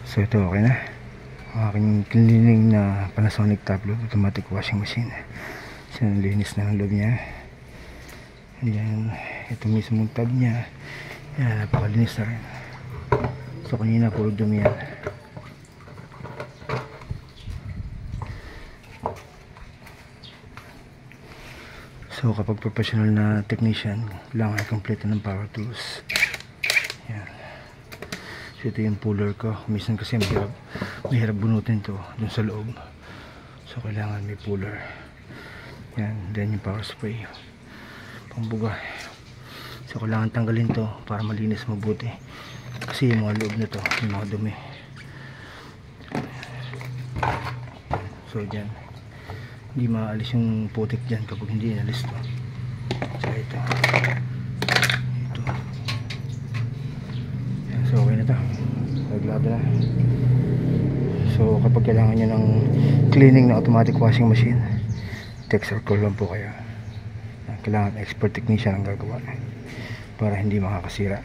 So ito okay na aking cleaning na Panasonic top load automatic washing machine. So linis na ng loob niya. Ayan, ito mismo yung tab niya. Ayan, napakalinis na rin. So kanina puro dumi yan. So kapag professional na technician, kailangan ay kompleto ng power tools. Ayan. So ito yung puller ko. Minsan kasi mahirap bunutin to dun sa loob. So kailangan may puller. Yan, then yung power spray pambuga. So kailangan tanggalin to para malinis mabuti. Kasi yung mga loob na to, yung mga dumi. So dyan, hindi maalis yung putik dyan kapag hindi inalis to. So ito. So okay na ito, naglado na. So kapag kailangan nyo ng cleaning na automatic washing machine, text or call lang po kayo. Kailangan expert technician ang gagawa para hindi makakasira.